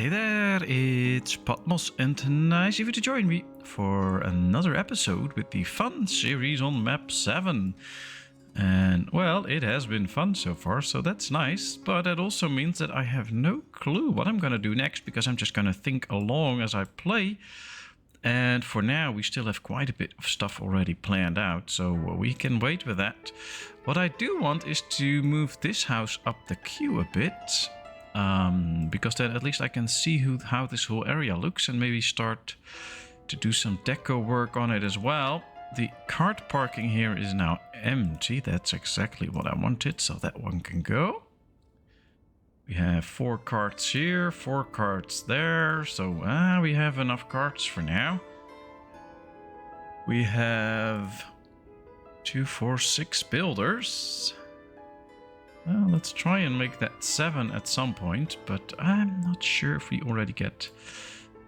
Hey there, it's Patmos and nice of you to join me for another episode with the fun series on map 7. And well, it has been fun so far, so that's nice, but it also means that I have no clue what I'm gonna do next because I'm just gonna think along as I play. And for now, we still have quite a bit of stuff already planned out, so we can wait with that. What I do want is to move this house up the queue a bit. Because then at least I can see how this whole area looks and maybe start to do some deco work on it as well. The cart parking here is now empty. That's exactly what I wanted, so that one can go. We have 4 carts here, 4 carts there, so we have enough carts for now. We have 2, 4, 6 builders. Well, let's try and make that 7 at some point, but I'm not sure if we already get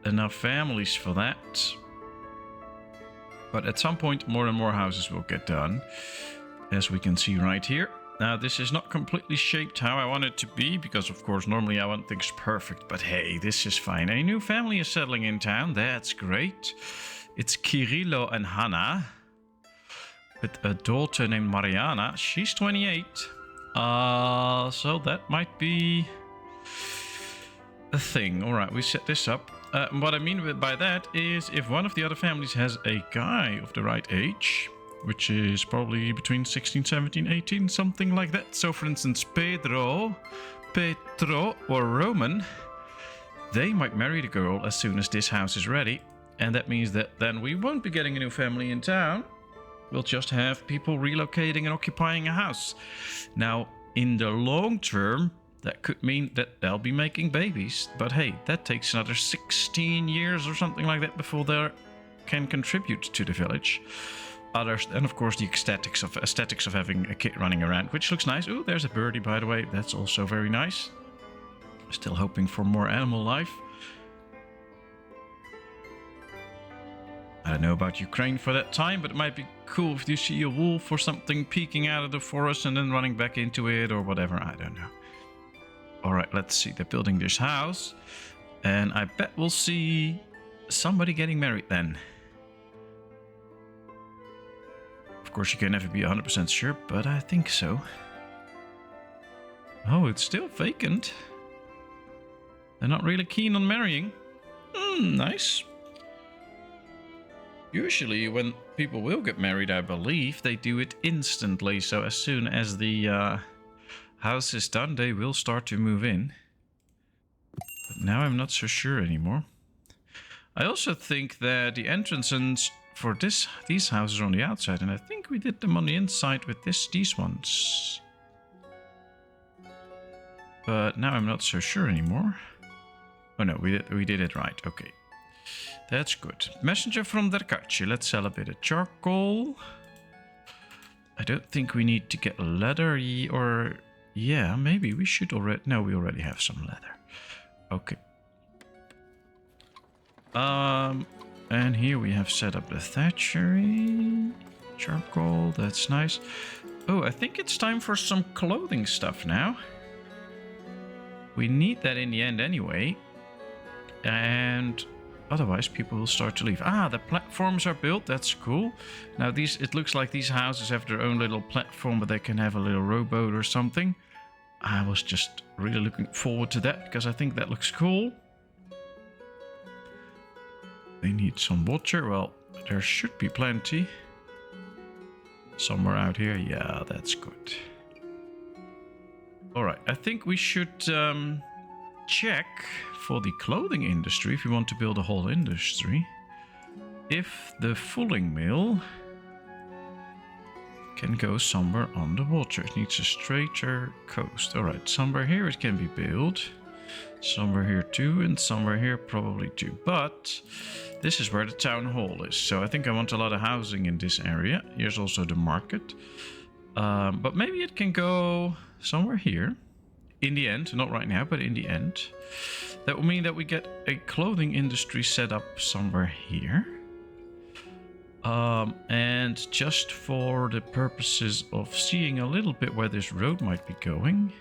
enough families for that. But at some point, more and more houses will get done, as we can see right here. Now, this is not completely shaped how I want it to be, because of course, normally I want things perfect, but hey, this is fine. A new family is settling in town, that's great. It's Kirillo and Hannah, with a daughter named Mariana. She's 28. So that might be a thing. All right, we set this up. What I mean by that is if one of the other families has a guy of the right age, which is probably between 16, 17, 18, something like that. So for instance, Petro or Roman, they might marry the girl as soon as this house is ready. And that means that then we won't be getting a new family in town. We'll just have people relocating and occupying a house. Now, in the long term, that could mean that they'll be making babies. But hey, that takes another 16 years or something like that before they can contribute to the village. Others, and of course the aesthetics of having a kid running around, which looks nice. Ooh, there's a birdie, by the way. That's also very nice. Still hoping for more animal life. I don't know about Ukraine for that time, but it might be cool if you see a wolf or something peeking out of the forest and then running back into it or whatever. I don't know. All right, let's see. They're building this house. And I bet we'll see somebody getting married then. Of course, you can never be 100% sure, but I think so. Oh, it's still vacant. They're not really keen on marrying. Nice. Usually when people will get married, I believe, they do it instantly. So as soon as the house is done, they will start to move in. But now I'm not so sure anymore. I also think that the entrances for these houses are on the outside. And I think we did them on the inside with these ones. But now I'm not so sure anymore. Oh no, we did it right. Okay. That's good. Messenger from Derkachi. Let's sell a bit of charcoal. I don't think we need to get leather or... Yeah, maybe we should already... No, we already have some leather. Okay. And here we have set up the thatchery. Charcoal, that's nice. Oh, I think it's time for some clothing stuff now. We need that in the end anyway. And... otherwise, people will start to leave. Ah, the platforms are built. That's cool. Now, it looks like these houses have their own little platform, but they can have a little rowboat or something. I was just really looking forward to that because I think that looks cool. They need some water. Well, there should be plenty. Somewhere out here. Yeah, that's good. All right. I think we should check for the clothing industry, if you want to build a whole industry, if the fulling mill can go somewhere on the water. It needs a straighter coast. All right, somewhere here it can be built, somewhere here too, and somewhere here probably too. But this is where the town hall is, so I think I want a lot of housing in this area. Here's also the market, but maybe it can go somewhere here. In the end, not right now, but in the end. That will mean that we get a clothing industry set up somewhere here. And just for the purposes of seeing a little bit where this road might be going,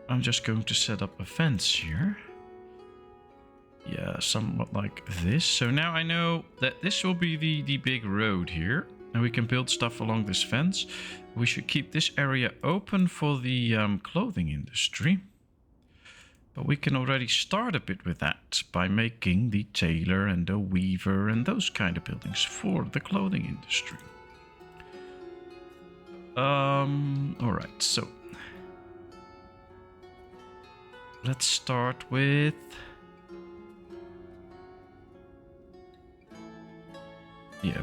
I'm just going to set up a fence here. Yeah, somewhat like this. So now I know that this will be the big road here. And we can build stuff along this fence. We should keep this area open for the clothing industry. But we can already start a bit with that by making the tailor and the weaver and those kind of buildings for the clothing industry. Alright, so let's start with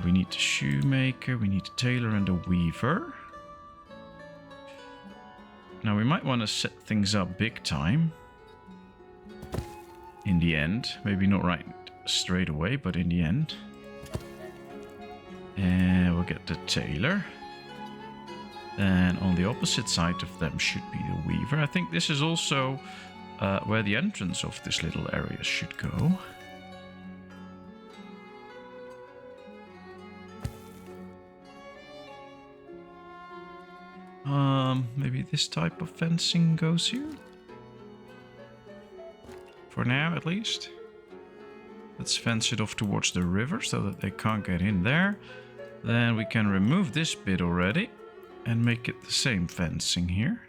we need the shoemaker, we need the tailor and the weaver. Now we might want to set things up big time in the end, maybe not right straight away, but in the end. And we'll get the tailor. And on the opposite side of them should be the weaver. I think this is also where the entrance of this little area should go. Maybe this type of fencing goes here. For now, at least. Let's fence it off towards the river so that they can't get in there. Then we can remove this bit already and make it the same fencing here.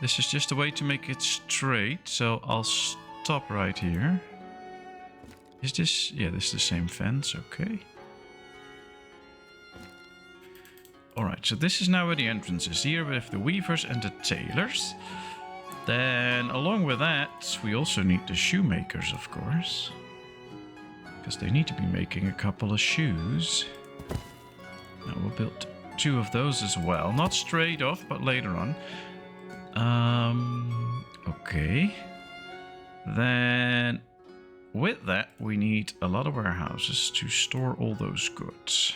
This is just a way to make it straight, so I'll stop right here. Is this... yeah, this is the same fence, okay. Alright, so this is now where the entrance is. Here we have the weavers and the tailors. Then, along with that, we also need the shoemakers, of course. Because they need to be making a couple of shoes. Now we'll build 2 of those as well. Not straight off, but later on. Okay. Then, with that, we need a lot of warehouses to store all those goods.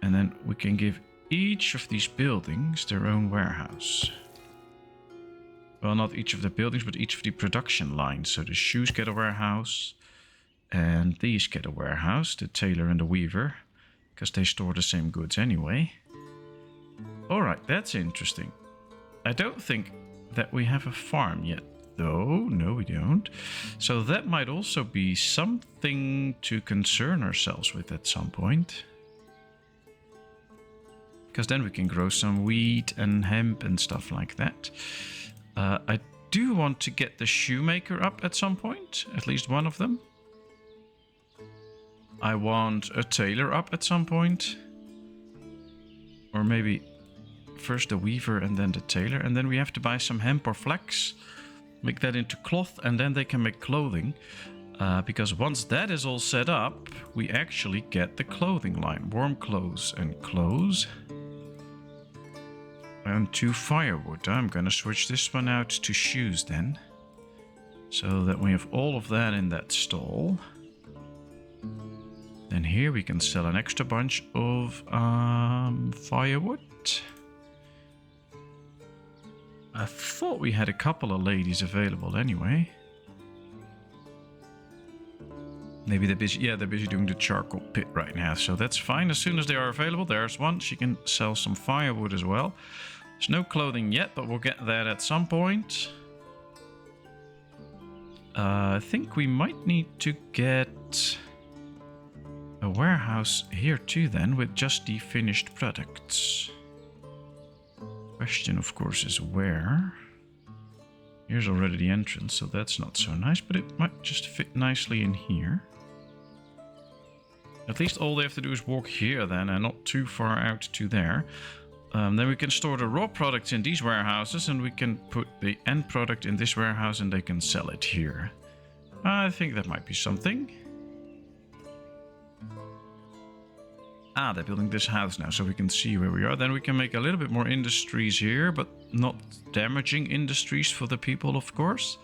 And then we can give each of these buildings their own warehouse. Well, not each of the buildings, but each of the production lines. So the shoes get a warehouse, and these get a warehouse, the tailor and the weaver, because they store the same goods anyway. Alright, that's interesting. I don't think that we have a farm yet, though. No, we don't. So that might also be something to concern ourselves with at some point. Because then we can grow some wheat and hemp and stuff like that. I do want to get the shoemaker up at some point, at least one of them. I want a tailor up at some point. Or maybe first the weaver and then the tailor. And then we have to buy some hemp or flax, make that into cloth, and then they can make clothing. Because once that is all set up, we actually get the clothing line. Warm clothes and clothes. And 2 firewood. I'm gonna switch this one out to shoes then. So that we have all of that in that stall. Then here we can sell an extra bunch of firewood. I thought we had a couple of ladies available anyway. Maybe they're busy. Yeah, they're busy doing the charcoal pit right now. So that's fine. As soon as they are available, there's one. She can sell some firewood as well. There's no clothing yet, but we'll get that at some point. I think we might need to get a warehouse here too then, with just the finished products. Question, of course, is where? Here's already the entrance, so that's not so nice, but it might just fit nicely in here. At least all they have to do is walk here then, and not too far out to there. Then we can store the raw products in these warehouses, and we can put the end product in this warehouse, and they can sell it here. I think that might be something. Ah, they're building this house now, so we can see where we are. Then we can make a little bit more industries here, but not damaging industries for the people, of course.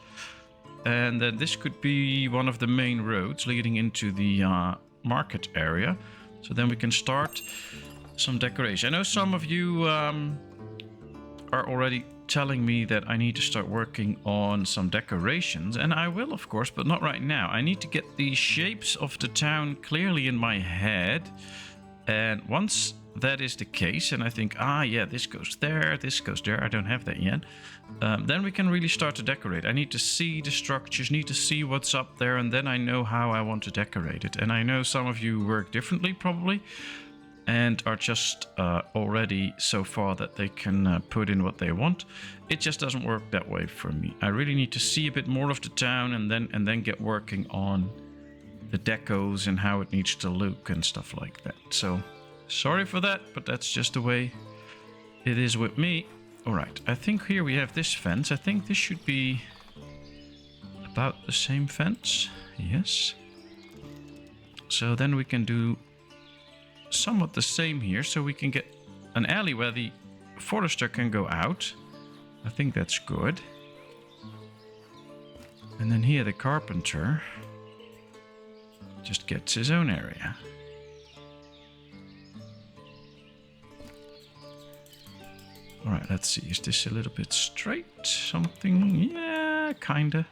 And then this could be one of the main roads leading into the market area. So then we can start some decoration. I know some of you are already telling me that I need to start working on some decorations, and I will, of course, but not right now. I need to get the shapes of the town clearly in my head And once that is the case, and I think, yeah, this goes there, I don't have that yet, then we can really start to decorate. I need to see the structures, need to see what's up there, and then I know how I want to decorate it. And I know some of you work differently probably, and are just already so far that they can put in what they want. It just doesn't work that way for me. I really need to see a bit more of the town and then get working on the decos and how it needs to look and stuff like that. So sorry for that, but that's just the way it is with me. All right, I think here we have this fence. I think this should be about the same fence. Yes. So then we can do somewhat the same here, so we can get an alley where the forester can go out. I think that's good. And then here the carpenter just gets his own area. All right, let's see. Is this a little bit straight? Something? Yeah, kinda.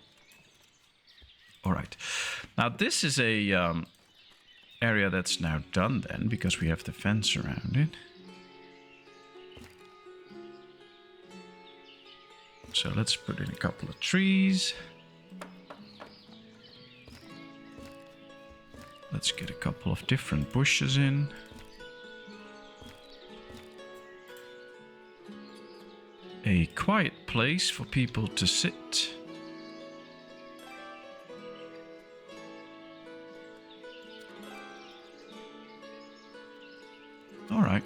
All right. Now this is a area that's now done then, because we have the fence around it. So let's put in a couple of trees. Let's get a couple of different bushes in. A quiet place for people to sit. All right.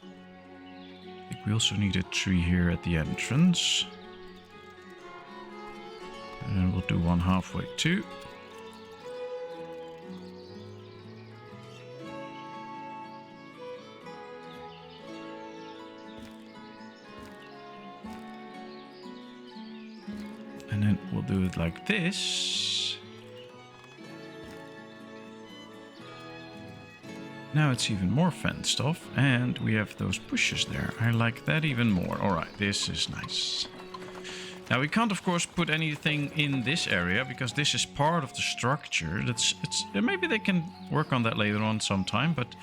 I think we also need a tree here at the entrance. And we'll do one halfway too. And then we'll do it like this. Now it's even more fenced off, and we have those bushes there. I like that even more. All right, this is nice. Now we can't, of course, put anything in this area because this is part of the structure. Maybe they can work on that later on sometime, but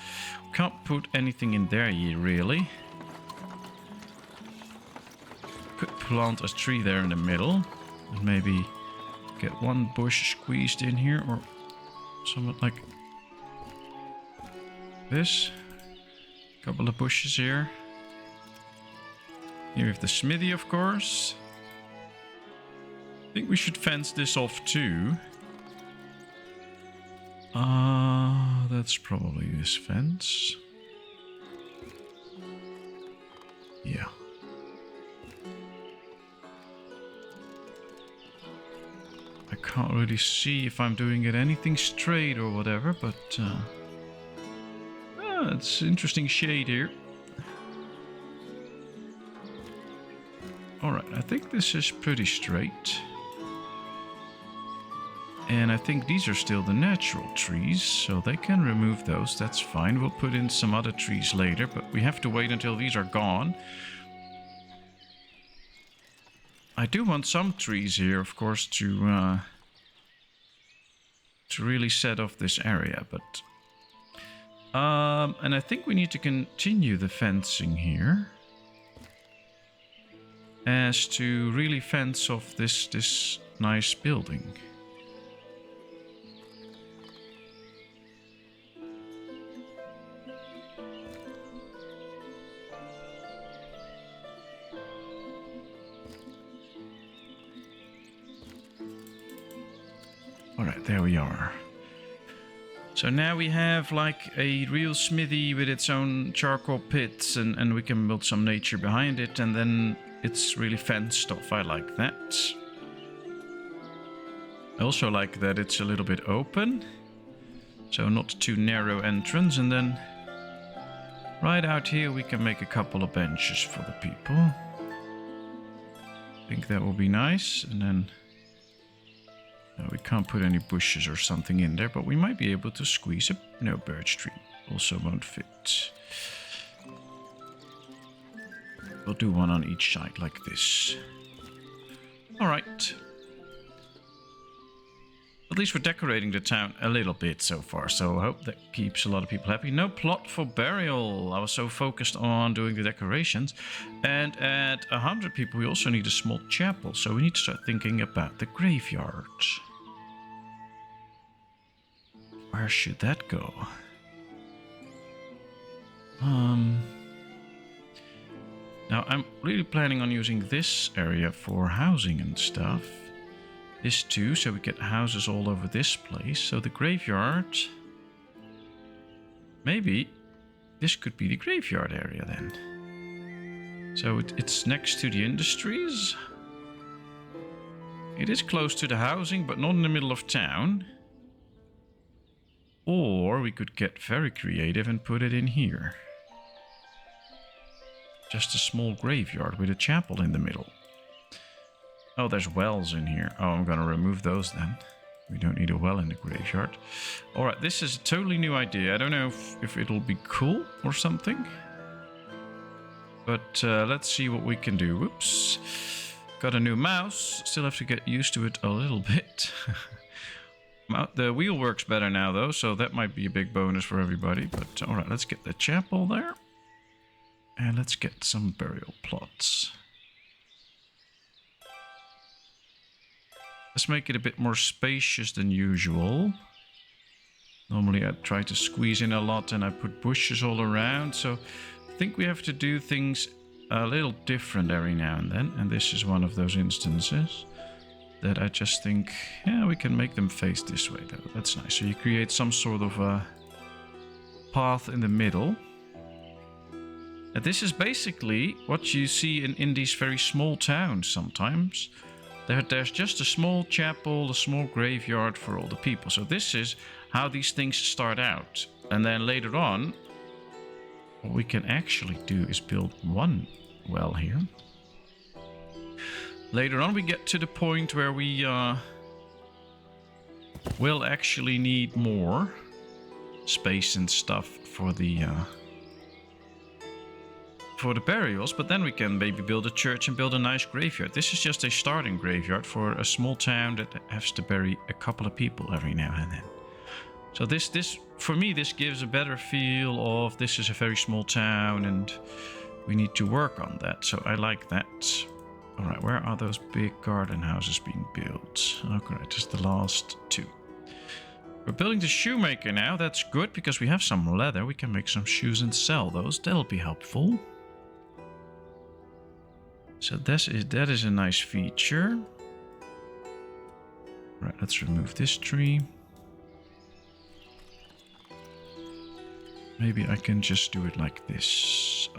we can't put anything in there yet, really. Could plant a tree there in the middle, and maybe get one bush squeezed in here, or something like this. A couple of bushes here. Here we have the smithy, of course. I think we should fence this off too. That's probably this fence. Yeah. I can't really see if I'm doing it anything straight or whatever, but it's interesting shade here. Alright, I think this is pretty straight. And I think these are still the natural trees, so they can remove those, that's fine. We'll put in some other trees later, but we have to wait until these are gone. I do want some trees here, of course, to really set off this area, but... and I think we need to continue the fencing here. As to really fence off this nice building. Alright, there we are. So now we have like a real smithy with its own charcoal pits, and we can build some nature behind it, and then it's really fenced off. I like that. I also like that it's a little bit open, so not too narrow entrance, and then right out here we can make a couple of benches for the people. I think that will be nice, and then we can't put any bushes or something in there, but we might be able to squeeze a birch tree. Also won't fit. We'll do one on each side like this. Alright. At least we're decorating the town a little bit so far, so I hope that keeps a lot of people happy. No plot for burial. I was so focused on doing the decorations. And at 100 people, we also need a small chapel, so we need to start thinking about the graveyard. Where should that go? Now, I'm really planning on using this area for housing and stuff. This too, so we get houses all over this place. So the graveyard... Maybe this could be the graveyard area then. So it's next to the industries. It is close to the housing, but not in the middle of town. Or we could get very creative and put it in here. Just a small graveyard with a chapel in the middle. Oh, there's wells in here. Oh, I'm gonna remove those then. We don't need a well in the graveyard. Alright, this is a totally new idea. I don't know if it'll be cool or something. But let's see what we can do. Whoops. Got a new mouse. Still have to get used to it a little bit. The wheel works better now though, so that might be a big bonus for everybody. But alright, let's get the chapel there. And let's get some burial plots. Let's make it a bit more spacious than usual. Normally I try to squeeze in a lot and I put bushes all around. So I think we have to do things a little different every now and then. And this is one of those instances that I just think, yeah, we can make them face this way though. That's nice. So you create some sort of a path in the middle. And this is basically what you see in these very small towns sometimes. There's just a small chapel, a small graveyard for all the people. So this is how these things start out. And then later on, what we can actually do is build one well here. Later on we get to the point where we will actually need more space and stuff for the burials, but then we can maybe build a church and build a nice graveyard. This is just a starting graveyard for a small town that has to bury a couple of people every now and then. So this for me, this gives a better feel of this is a very small town and we need to work on that. So I like that. All right, where are those big garden houses being built? Okay, just the last two. We're building the shoemaker now. That's good because we have some leather. We can make some shoes and sell those. That'll be helpful. So that is a nice feature. Right, let's remove this tree. Maybe I can just do it like this.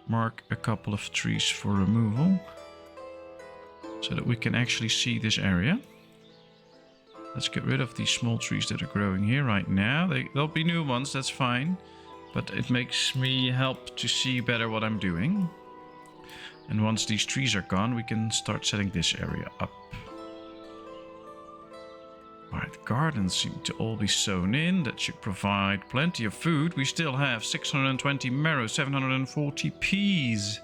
Mark a couple of trees for removal. So that we can actually see this area. Let's get rid of these small trees that are growing here right now. There'll be new ones, that's fine. But it makes me help to see better what I'm doing. And once these trees are gone, we can start setting this area up. Alright, gardens seem to all be sown in. That should provide plenty of food. We still have 620 marrow, 740 peas,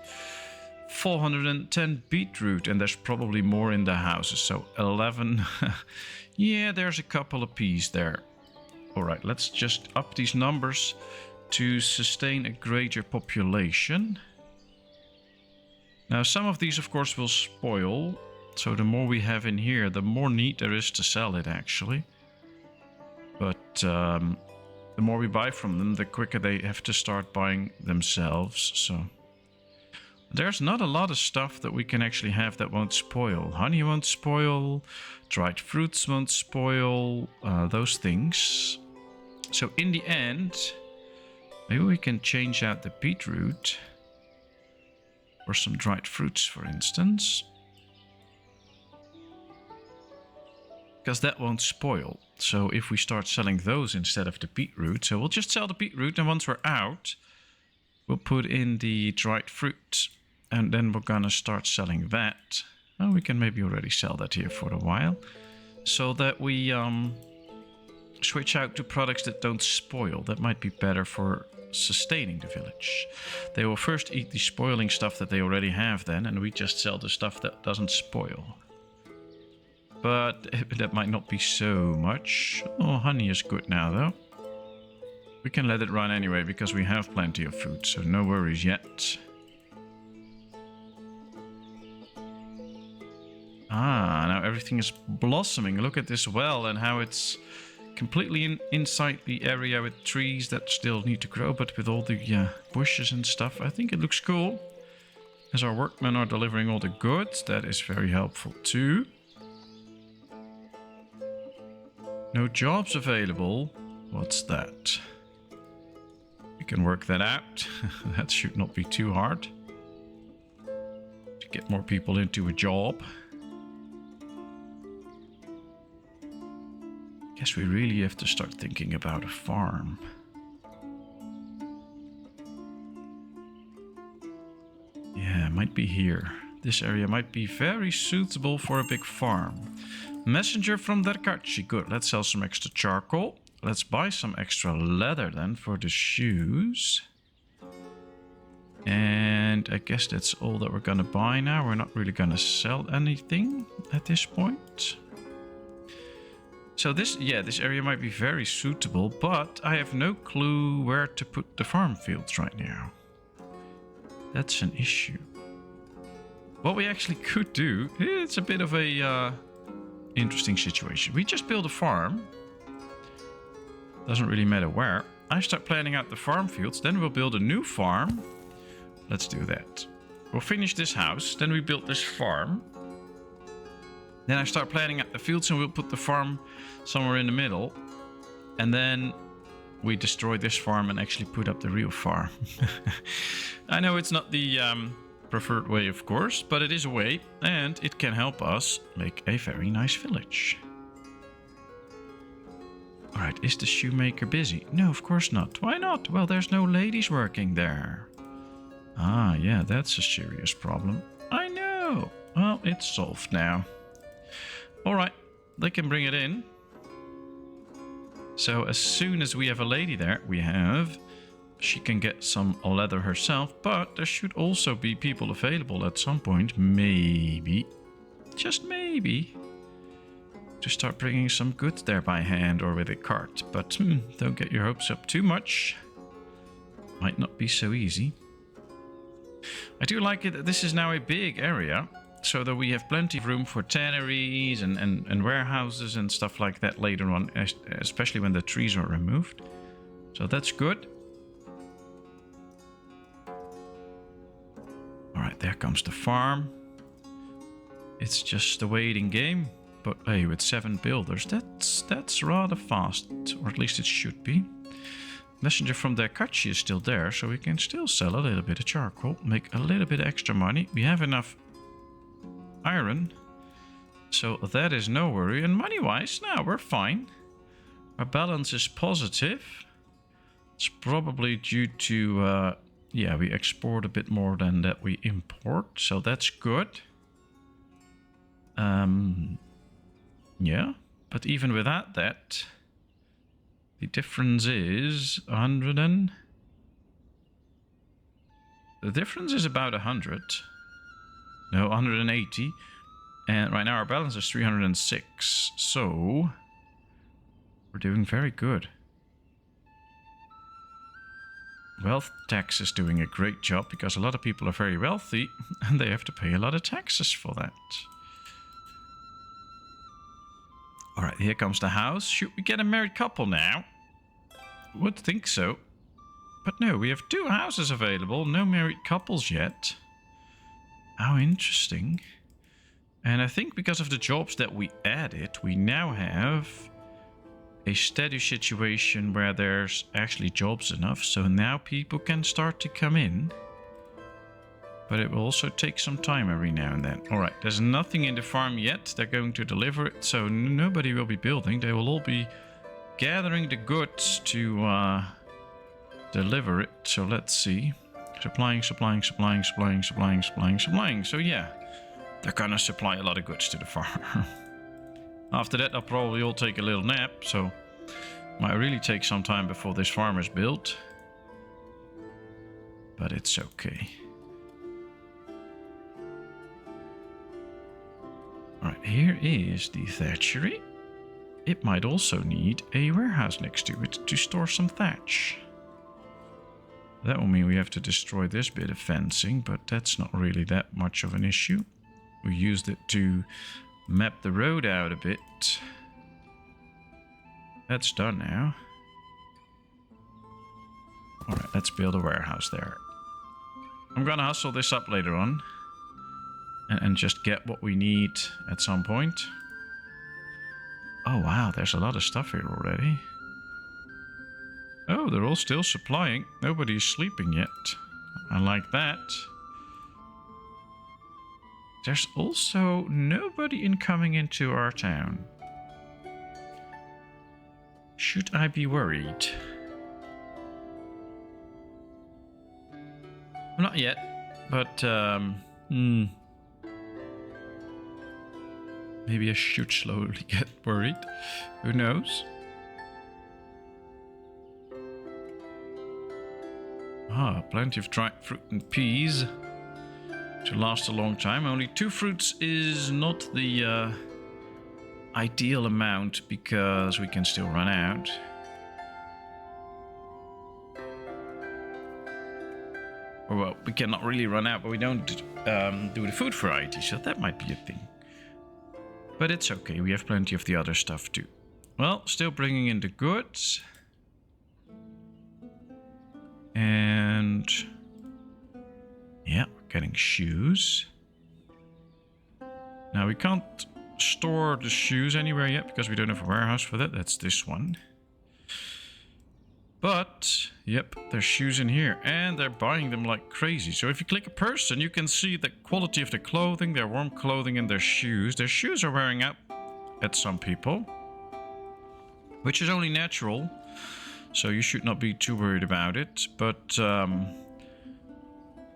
410 beetroot, and there's probably more in the houses. So 11. Yeah, there's a couple of peas there. Alright, let's just up these numbers to sustain a greater population. Now, some of these, of course, will spoil. So the more we have in here, the more need there is to sell it, actually. But the more we buy from them, the quicker they have to start buying themselves. So there's not a lot of stuff that we can actually have that won't spoil. Honey won't spoil. Dried fruits won't spoil. Those things. So in the end, maybe we can change out the beetroot. Or some dried fruits, for instance. Because that won't spoil. So if we start selling those instead of the beetroot, so we'll just sell the beetroot, and once we're out, we'll put in the dried fruit, and then we're gonna start selling that. Oh, we can maybe already sell that here for a while, so that we switch out to products that don't spoil. That might be better for sustaining the village. They will first eat the spoiling stuff that they already have then, and we just sell the stuff that doesn't spoil. But that might not be so much. Oh, honey is good now, though. We can let it run anyway, because we have plenty of food, so no worries yet. Ah, now everything is blossoming. Look at this well and how it's completely inside the area with trees that still need to grow, but with all the bushes and stuff. I think it looks cool. As our workmen are delivering all the goods, that is very helpful too. No jobs available. What's that? We can work that out. That should not be too hard. To get more people into a job. Guess we really have to start thinking about a farm. Yeah, might be here. This area might be very suitable for a big farm. Messenger from Derkachi. Good, let's sell some extra charcoal. Let's buy some extra leather then for the shoes. And I guess that's all that we're gonna buy now. We're not really gonna sell anything at this point. So this area might be very suitable, but I have no clue where to put the farm fields right now. That's an issue. What we actually could do, it's a bit of a interesting situation. We just build a farm. Doesn't really matter where. I start planning out the farm fields, then we'll build a new farm. Let's do that. We'll finish this house, then we build this farm. Then I start planning out the fields and we'll put the farm somewhere in the middle. And then we destroy this farm and actually put up the real farm. I know it's not the preferred way, of course, but it is a way and it can help us make a very nice village. Alright, is the shoemaker busy? No, of course not. Why not? Well, there's no ladies working there. Ah, yeah, that's a serious problem. I know. Well, it's solved now. Alright, they can bring it in. So as soon as we have a lady there, she can get some leather herself, but there should also be people available at some point, maybe, just maybe, to start bringing some goods there by hand or with a cart. But don't get your hopes up too much. Might not be so easy. I do like it that this is now a big area, so that we have plenty of room for tanneries and warehouses and stuff like that later on, especially when the trees are removed. So that's good. Alright, there comes the farm. It's just a waiting game. But hey, with 7 builders, that's rather fast. Or at least it should be. Messenger from Derkachi is still there, so we can still sell a little bit of charcoal. Make a little bit extra money. We have enough iron, so that is no worry. And money-wise, now we're fine. Our balance is positive. It's probably due to, we export a bit more than that we import, so that's good. Yeah, but even without that, the difference is 100 and... The difference is about 100. No, 180. And right now our balance is 306. So we're doing very good. Wealth tax is doing a great job because a lot of people are very wealthy and they have to pay a lot of taxes for that. Alright, here comes the house. Should we get a married couple now? Would think so. But no, we have 2 houses available. No married couples yet. How interesting. And I think because of the jobs that we added, we now have a steady situation where there's actually jobs enough. So now people can start to come in. But it will also take some time every now and then. Alright, there's nothing in the farm yet. They're going to deliver it, so nobody will be building. They will all be gathering the goods to deliver it. So let's see. Supplying. So yeah, they're gonna supply a lot of goods to the farm. After that, they'll probably all take a little nap, so might really take some time before this farm is built. But it's okay. Alright, here is the thatchery. It might also need a warehouse next to it to store some thatch. That will mean we have to destroy this bit of fencing, but that's not really that much of an issue. We used it to map the road out a bit. That's done now. Alright, let's build a warehouse there. I'm gonna hustle this up later on. And just get what we need at some point. Oh wow, there's a lot of stuff here already. Oh, they're all still supplying. Nobody's sleeping yet. I like that. There's also nobody incoming into our town. Should I be worried? Not yet, but maybe I should slowly get worried. Who knows? Ah, plenty of dried fruit and peas to last a long time. Only 2 fruits is not the ideal amount because we can still run out. Or well, we cannot really run out, but we don't do the food variety, so that might be a thing. But it's okay, we have plenty of the other stuff too. Well, still bringing in the goods. And yeah, we're getting shoes. Now we can't store the shoes anywhere yet because we don't have a warehouse for that. That's this one. But, yep, there's shoes in here. And they're buying them like crazy. So if you click a person, you can see the quality of the clothing, their warm clothing, and their shoes. Their shoes are wearing out at some people, which is only natural. So you should not be too worried about it. But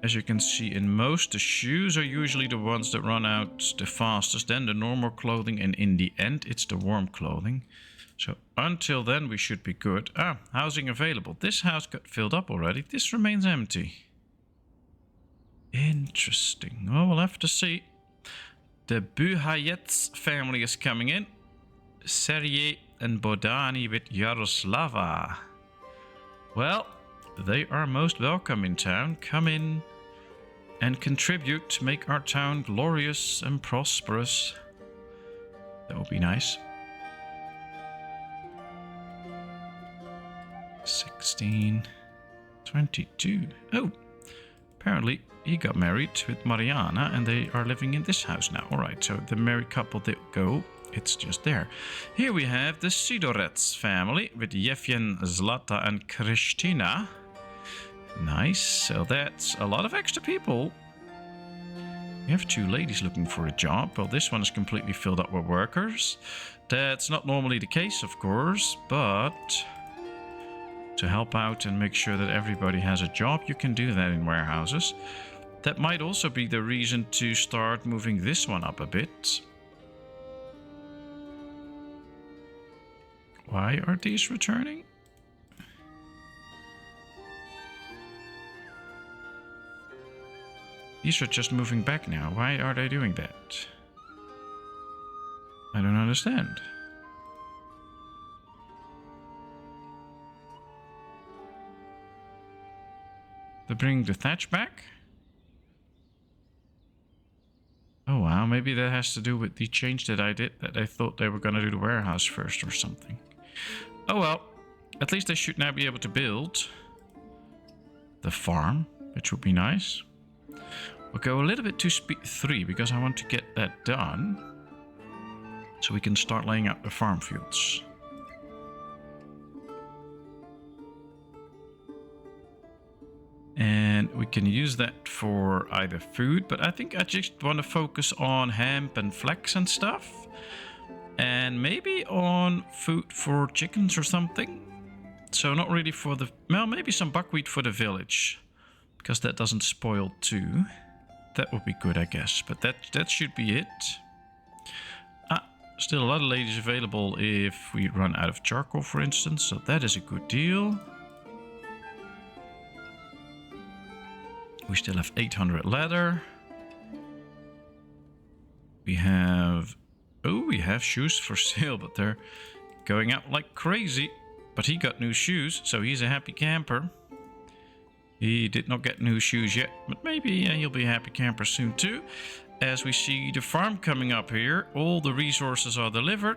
as you can see in most, the shoes are usually the ones that run out the fastest. Then the normal clothing, and in the end, it's the warm clothing. So until then, we should be good. Ah, housing available. This house got filled up already. This remains empty. Interesting. Well, we'll have to see. The Buhayets family is coming in. Sergei and Bodani with Yaroslava. Well, they are most welcome in town. Come in and contribute to make our town glorious and prosperous. That would be nice. 16, 22. Oh, apparently he got married with Mariana and they are living in this house now. Alright, so the married couple did go. It's just there. Here we have the Sidorets family with Yevgen, Zlata and Kristina. Nice. So that's a lot of extra people. We have 2 ladies looking for a job. Well, this one is completely filled up with workers. That's not normally the case, of course, but to help out and make sure that everybody has a job, you can do that in warehouses. That might also be the reason to start moving this one up a bit. Why are these returning? These are just moving back now. Why are they doing that? I don't understand. They're bringing the thatch back? Oh wow, maybe that has to do with the change that I did, that I thought they were going to do the warehouse first or something. Oh well, at least they should now be able to build the farm, which would be nice. We'll go a little bit to speed 3 because I want to get that done so we can start laying out the farm fields. And we can use that for either food, but I think I just want to focus on hemp and flax and stuff. And maybe on food for chickens or something. So not really for the... Well, maybe some buckwheat for the village, because that doesn't spoil too. That would be good, I guess. But that should be it. Ah, still a lot of ladies available if we run out of charcoal, for instance. So that is a good deal. We still have 800 leather. We have Oh, we have shoes for sale, but they're going out like crazy. But he got new shoes, so he's a happy camper. He did not get new shoes yet, but maybe he'll be a happy camper soon too. As we see the farm coming up here, all the resources are delivered.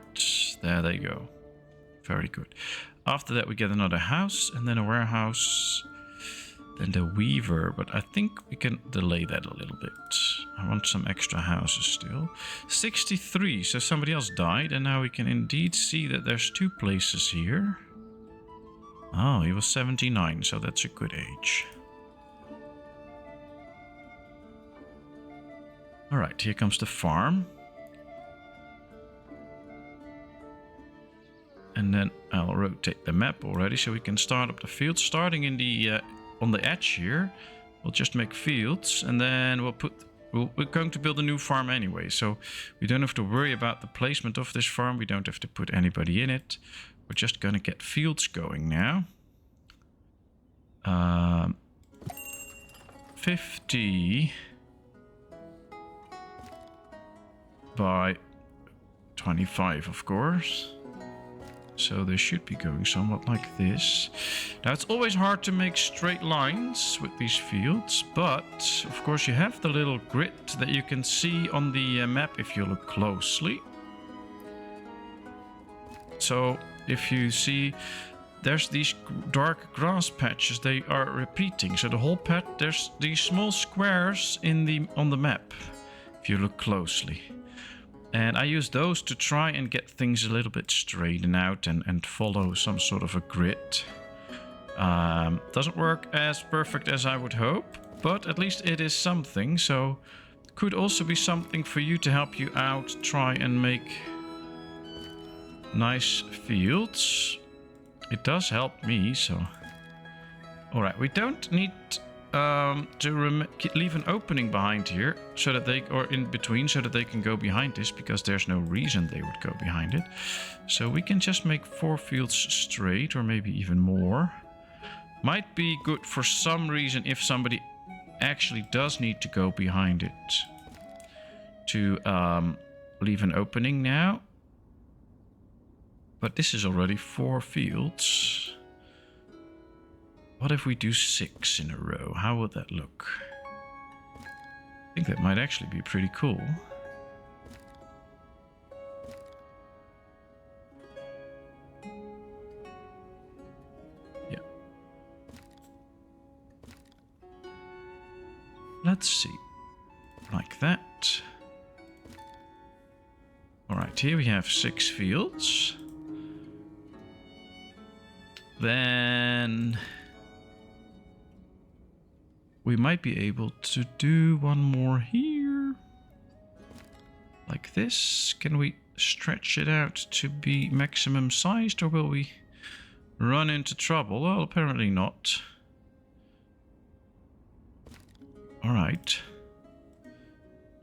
There they go. Very good. After that we get another house and then a warehouse. Then the weaver, but I think we can delay that a little bit. I want some extra houses still. 63, so somebody else died and now we can indeed see that there's 2 places here. Oh, he was 79, so that's a good age. Alright, here comes the farm. And then I'll rotate the map already so we can start up the field. Starting in the on the edge here, we'll just make fields and then we're going to build a new farm anyway. So we don't have to worry about the placement of this farm. We don't have to put anybody in it. We're just going to get fields going now. 50 by 25, of course. So they should be going somewhat like this. Now it's always hard to make straight lines with these fields, but of course you have the little grid that you can see on the map if you look closely. So if you see, there's these dark grass patches, they are repeating. So the whole patch, there's these small squares on the map if you look closely. And I use those to try and get things a little bit straightened out and follow some sort of a grid. Doesn't work as perfect as I would hope, but at least it is something. So could also be something for you to help you out. Try and make nice fields. It does help me, so... Alright, we don't need to leave an opening behind here, so that they, or in between, so that they can go behind this, because there's no reason they would go behind it. So we can just make 4 fields straight, or maybe even more. Might be good for some reason if somebody actually does need to go behind it, to leave an opening now. But this is already 4 fields. What if we do 6 in a row? How would that look? I think that might actually be pretty cool. Yeah. Let's see. Like that. Alright, here we have 6 fields. Then we might be able to do one more here. Like this. Can we stretch it out to be maximum sized, or will we run into trouble? Well, apparently not. Alright.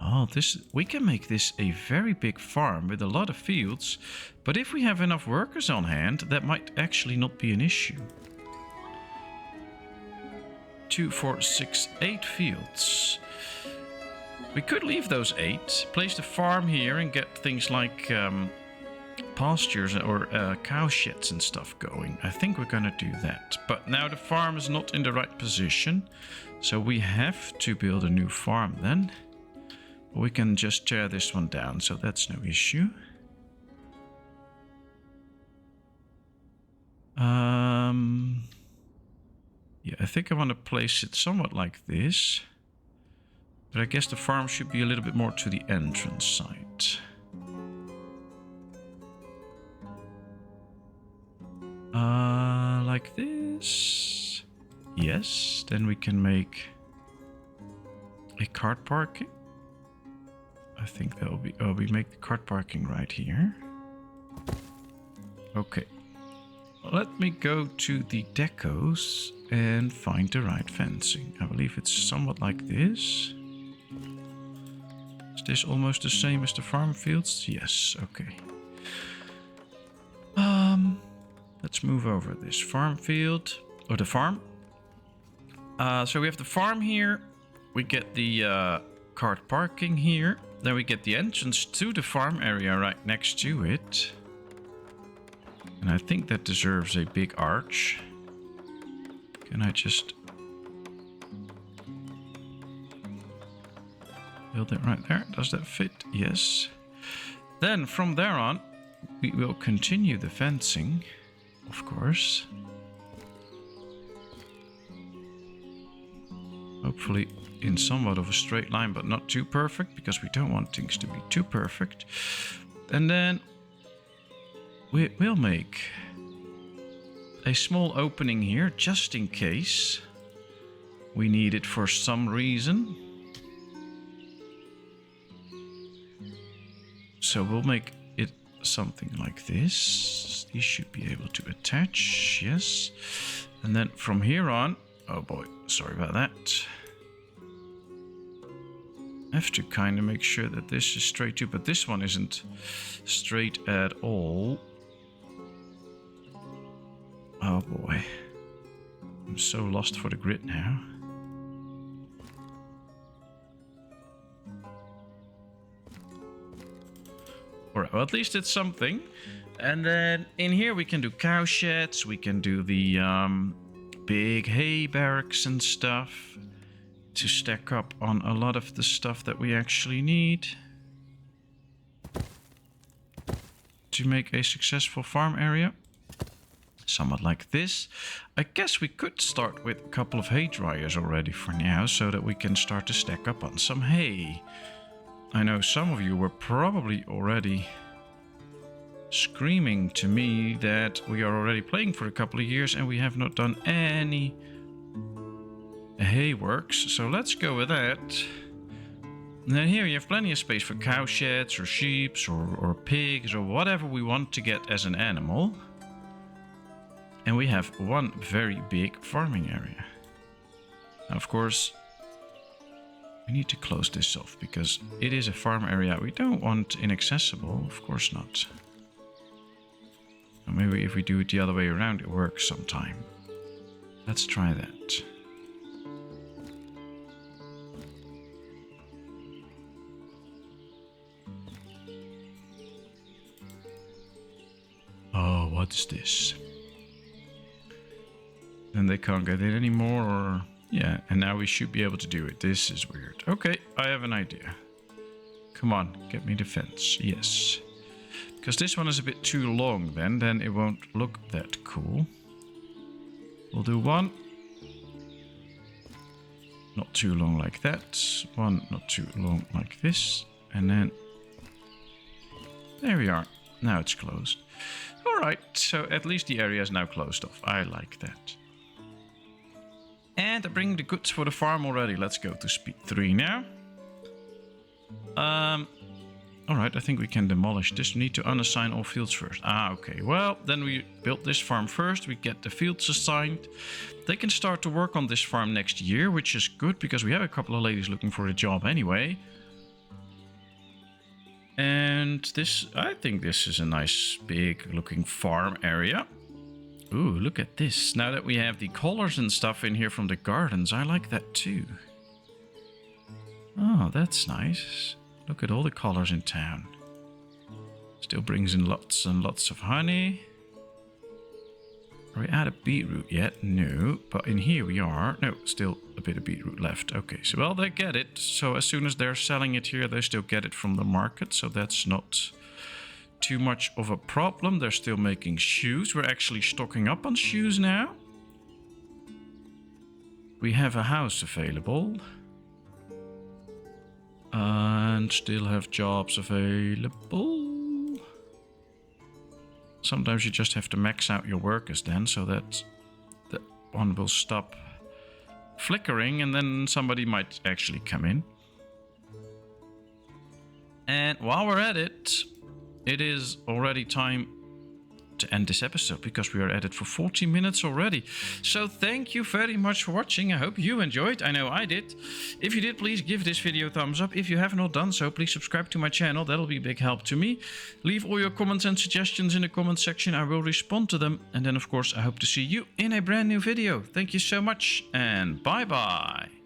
Oh, we can make this a very big farm with a lot of fields. But if we have enough workers on hand, that might actually not be an issue. 2, 4, 6, 8 fields. We could leave those 8, place the farm here and get things like pastures or cow sheds and stuff going. I think we're gonna do that. But now the farm is not in the right position, so we have to build a new farm then. We can just tear this one down, so that's no issue. Yeah, I think I want to place it somewhat like this. But I guess the farm should be a little bit more to the entrance side. Like this. Yes, then we can make a cart parking. I think that will be... Oh, we make the cart parking right here. Okay. Let me go to the decos and find the right fencing. I believe it's somewhat like this. Is this almost the same as the farm fields? Yes, okay. Let's move over this farm field, or the farm. So we have the farm here. We get the cart parking here. Then we get the entrance to the farm area right next to it. And I think that deserves a big arch. Can I just build it right there? Does that fit? Yes. Then from there on, we will continue the fencing, of course. Hopefully in somewhat of a straight line, but not too perfect, because we don't want things to be too perfect. And then we'll make a small opening here, just in case we need it for some reason. So we'll make it something like this. These should be able to attach, yes. And then from here on, oh boy, sorry about that. I have to kind of make sure that this is straight too, but this one isn't straight at all. Oh boy. I'm so lost for the grid now. Alright, well at least it's something. And then in here we can do cow sheds, we can do the big hay barracks and stuff to stack up on a lot of the stuff that we actually need to make a successful farm area. Somewhat like this. I guess we could start with a couple of hay dryers already for now, so that we can start to stack up on some hay. I know some of you were probably already screaming to me that we are already playing for a couple of years and we have not done any hay works, so let's go with that. And then here you have plenty of space for cow sheds or sheep or pigs or whatever we want to get as an animal. And we have one very big farming area. Now, of course, we need to close this off because it is a farm area we don't want inaccessible. Of course not. And maybe if we do it the other way around, it works sometime. Let's try that. Oh, what's this? Then they can't get it anymore, or... Yeah, and now we should be able to do it. This is weird. Okay, I have an idea. Come on, get me the fence. Yes. Because this one is a bit too long then it won't look that cool. We'll do one. Not too long like that. One not too long like this. And then... There we are. Now it's closed. Alright, so at least the area is now closed off. I like that. And I bring the goods for the farm already. Let's go to speed 3 now. Alright, I think we can demolish this. We need to unassign all fields first. Ah, okay. Well, then we build this farm first. We get the fields assigned. They can start to work on this farm next year, which is good because we have a couple of ladies looking for a job anyway. And this, I think this is a nice big looking farm area. Ooh, look at this. Now that we have the colors and stuff in here from the gardens, I like that too. Oh, that's nice. Look at all the colors in town. Still brings in lots and lots of honey. Are we out of beetroot yet? No, but in here we are. No, still a bit of beetroot left. Okay, so well, they get it. So as soon as they're selling it here, they still get it from the market. So that's not too much of a problem. They're still making shoes. We're actually stocking up on shoes now. We have a house available. And still have jobs available. Sometimes you just have to max out your workers then, so that the one will stop flickering and then somebody might actually come in. And while we're at it, it is already time to end this episode because we are at it for 40 minutes already. So thank you very much for watching. I hope you enjoyed. I know I did. If you did, please give this video a thumbs up. If you have not done so, please subscribe to my channel. That'll be a big help to me. Leave all your comments and suggestions in the comment section. I will respond to them. And then, of course, I hope to see you in a brand new video. Thank you so much and bye-bye.